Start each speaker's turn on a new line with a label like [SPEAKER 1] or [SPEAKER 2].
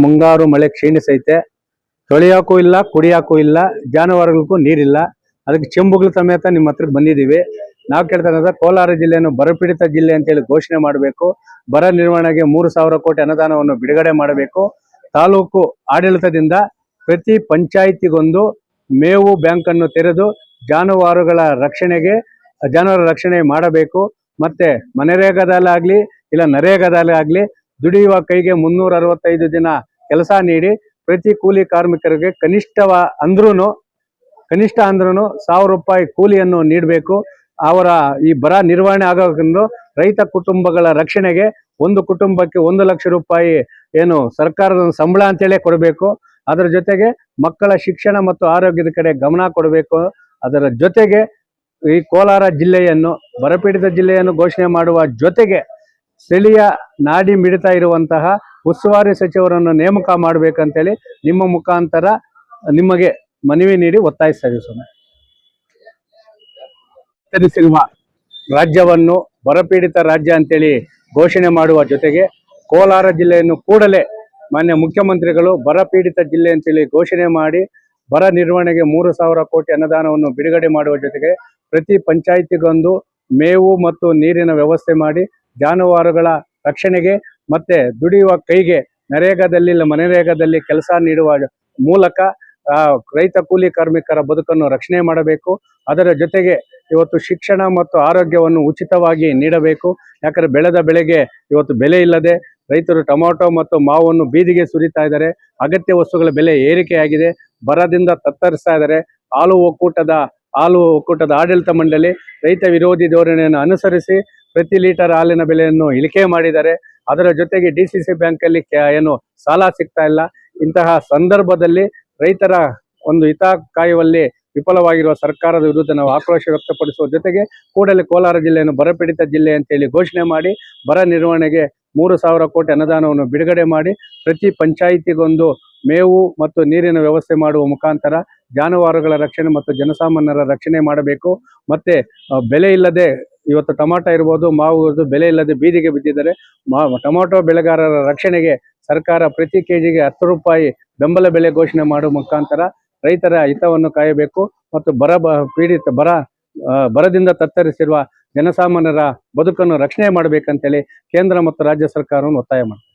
[SPEAKER 1] ಮುಂಗಾರು ಮಳೆ ಕ್ಷೀಣಿಸೈತೆ. ತೊಳೆಯೋಕ್ಕೂ ಇಲ್ಲ, ಕುಡಿಯೋಕ್ಕೂ ಇಲ್ಲ, ಜಾನುವಾರುಗಳಿಗೂ ನೀರಿಲ್ಲ. ಅದಕ್ಕೆ ಚೆಂಬುಗಳ ಸಮೇತ ನಿಮ್ಮ ಹತ್ರಕ್ಕೆ ಬಂದಿದ್ದೀವಿ. ನಾವು ಕೇಳ್ತಾ ಕೋಲಾರ ಜಿಲ್ಲೆಯನ್ನು ಬರಪೀಡಿತ ಜಿಲ್ಲೆ ಅಂತೇಳಿ ಘೋಷಣೆ ಮಾಡಬೇಕು. ಬರ ನಿರ್ವಹಣೆಗೆ 3,000 ಕೋಟಿ ಅನುದಾನವನ್ನು ಬಿಡುಗಡೆ ಮಾಡಬೇಕು. ತಾಲೂಕು ಆಡಳಿತದಿಂದ ಪ್ರತಿ ಪಂಚಾಯಿತಿಗೊಂದು ಮೇವು ಬ್ಯಾಂಕ್ ಅನ್ನು ತೆರೆದು ಜಾನುವಾರುಗಳ ರಕ್ಷಣೆ ಮಾಡಬೇಕು. ಮತ್ತೆ ಮನರೇಗಾದಲ್ಲಾಗ್ಲಿ ಇಲ್ಲ ನರೇಗಾದಲ್ಲಾಗ್ಲಿ ದುಡಿಯುವ ಕೈಗೆ 365 ದಿನ ಕೆಲಸ ನೀಡಿ ಪ್ರತಿ ಕೂಲಿ ಕಾರ್ಮಿಕರಿಗೆ ಕನಿಷ್ಠ ಅಂದ್ರೂ 1,000 ರೂಪಾಯಿ ಕೂಲಿಯನ್ನು ನೀಡಬೇಕು. ಅವರ ಈ ಬರ ನಿರ್ವಹಣೆ ಆಗೋದ್ರಿಂದ ರೈತ ಕುಟುಂಬಗಳ ರಕ್ಷಣೆಗೆ ಒಂದು ಕುಟುಂಬಕ್ಕೆ 1 ಲಕ್ಷ ರೂಪಾಯಿ ಏನು ಸರ್ಕಾರದ ಸಂಬಳ ಅಂತೇಳಿ ಕೊಡಬೇಕು. ಅದರ ಜೊತೆಗೆ ಮಕ್ಕಳ ಶಿಕ್ಷಣ ಮತ್ತು ಆರೋಗ್ಯದ ಕಡೆ ಗಮನ ಕೊಡಬೇಕು. ಅದರ ಜೊತೆಗೆ ಈ ಕೋಲಾರ ಜಿಲ್ಲೆಯನ್ನು ಬರಪೀಡಿತ ಜಿಲ್ಲೆಯನ್ನು ಘೋಷಣೆ ಮಾಡುವ ಜೊತೆಗೆ ಸ್ಥಳೀಯ ನಾಡಿ ಮಿಡಿತಾ ಇರುವಂತಹ ಉಸ್ತುವಾರಿ ಸಚಿವರನ್ನು ನೇಮಕ ಮಾಡಬೇಕಂತೇಳಿ ನಿಮ್ಮ ಮುಖಾಂತರ ನಿಮಗೆ ಮನವಿ ನೀಡಿ ಒತ್ತಾಯಿಸ್ತಾ ಇದ್ದೀವಿ. ವಿಸ್ತರಿಸಿರುವ ರಾಜ್ಯವನ್ನು ಬರಪೀಡಿತ ರಾಜ್ಯ ಅಂತೇಳಿ ಘೋಷಣೆ ಮಾಡುವ ಜೊತೆಗೆ ಕೋಲಾರ ಜಿಲ್ಲೆಯನ್ನು ಕೂಡಲೇ ಮಾನ್ಯ ಮುಖ್ಯಮಂತ್ರಿಗಳು ಬರಪೀಡಿತ ಜಿಲ್ಲೆ ಅಂತೇಳಿ ಘೋಷಣೆ ಮಾಡಿ ಬರ ನಿರ್ವಹಣೆಗೆ 3,000 ಕೋಟಿ ಅನುದಾನವನ್ನು ಬಿಡುಗಡೆ ಮಾಡುವ ಜೊತೆಗೆ ಪ್ರತಿ ಪಂಚಾಯಿತಿಗೊಂದು ಮೇವು ಮತ್ತು ನೀರಿನ ವ್ಯವಸ್ಥೆ ಮಾಡಿ ಜಾನುವಾರುಗಳ ರಕ್ಷಣೆಗೆ ಮತ್ತೆ ದುಡಿಯುವ ಕೈಗೆ ನರೇಗಾದಲ್ಲಿ ಮನರೇಗಾದಲ್ಲಿ ಕೆಲಸ ನೀಡುವ ಮೂಲಕ ರೈತ ಕೂಲಿ ಕಾರ್ಮಿಕರ ಬದುಕನ್ನು ರಕ್ಷಣೆ ಮಾಡಬೇಕು. ಅದರ ಜೊತೆಗೆ ಇವತ್ತು ಶಿಕ್ಷಣ ಮತ್ತು ಆರೋಗ್ಯವನ್ನು ಉಚಿತವಾಗಿ ನೀಡಬೇಕು. ಯಾಕಂದರೆ ಬೆಳೆದ ಬೆಳೆಗೆ ಇವತ್ತು ಬೆಲೆ ಇಲ್ಲದೆ ರೈತರು ಟೊಮಾಟೊ ಮತ್ತು ಮಾವನ್ನು ಬೀದಿಗೆ ಸುರಿತಾ ಇದ್ದಾರೆ. ಅಗತ್ಯ ವಸ್ತುಗಳ ಬೆಲೆ ಏರಿಕೆಯಾಗಿದೆ. ಬರದಿಂದ ತತ್ತರಿಸ್ತಾ ಇದ್ದಾರೆ. ಹಾಲು ಒಕ್ಕೂಟದ ಆಡಳಿತ ಮಂಡಳಿ ರೈತ ವಿರೋಧಿ ಧೋರಣೆಯನ್ನು ಅನುಸರಿಸಿ ಪ್ರತಿ ಲೀಟರ್ ಹಾಲಿನ ಬೆಲೆಯನ್ನು ಇಳಿಕೆ ಮಾಡಿದ್ದಾರೆ. ಅದರ ಜೊತೆಗೆ DCC ಬ್ಯಾಂಕಲ್ಲಿ ಏನು ಸಾಲ ಸಿಗ್ತಾ ಇಲ್ಲ. ಇಂತಹ ಸಂದರ್ಭದಲ್ಲಿ ರೈತರ ಒಂದು ಹಿತ ಕಾಯುವಲ್ಲಿ ವಿಫಲವಾಗಿರುವ ಸರ್ಕಾರದ ವಿರುದ್ಧ ನಾವು ಆಕ್ರೋಶ ವ್ಯಕ್ತಪಡಿಸುವ ಜೊತೆಗೆ ಕೂಡಲೇ ಕೋಲಾರ ಜಿಲ್ಲೆಯನ್ನು ಬರಪೀಡಿತ ಜಿಲ್ಲೆ ಅಂತೇಳಿ ಘೋಷಣೆ ಮಾಡಿ ಬರ ನಿರ್ವಹಣೆಗೆ 3,000 ಕೋಟಿ ಅನುದಾನವನ್ನು ಬಿಡುಗಡೆ ಮಾಡಿ ಪ್ರತಿ ಪಂಚಾಯಿತಿಗೊಂದು ಮೇವು ಮತ್ತು ನೀರಿನ ವ್ಯವಸ್ಥೆ ಮಾಡುವ ಮುಖಾಂತರ ಜಾನುವಾರುಗಳ ರಕ್ಷಣೆ ಮತ್ತು ಜನಸಾಮಾನ್ಯರ ರಕ್ಷಣೆ ಮಾಡಬೇಕು. ಮತ್ತೆ ಬೆಲೆ ಇಲ್ಲದೆ ಇವತ್ತು ಟೊಮಾಟೊ ಇರ್ಬೋದು, ಮಾವು ಇರ್ಬೋದು, ಬೆಲೆ ಇಲ್ಲದೆ ಬೀದಿಗೆ ಬಿದ್ದಿದ್ದಾರೆ. ಟೊಮಾಟೊ ಬೆಳೆಗಾರರ ರಕ್ಷಣೆಗೆ ಸರ್ಕಾರ ಪ್ರತಿ ಕೆಜಿಗೆ 10 ರೂಪಾಯಿ ಬೆಂಬಲ ಬೆಲೆ ಘೋಷಣೆ ಮಾಡುವ ಮುಖಾಂತರ ರೈತರ ಹಿತವನ್ನು ಕಾಯಬೇಕು ಮತ್ತು ಬರದಿಂದ ತತ್ತರಿಸಿರುವ ಜನಸಾಮಾನ್ಯರ ಬದುಕನ್ನು ರಕ್ಷಣೆ ಮಾಡಬೇಕಂತೇಳಿ ಕೇಂದ್ರ ಮತ್ತು ರಾಜ್ಯ ಸರ್ಕಾರವನ್ನು ಒತ್ತಾಯ ಮಾಡ್ತಾರೆ.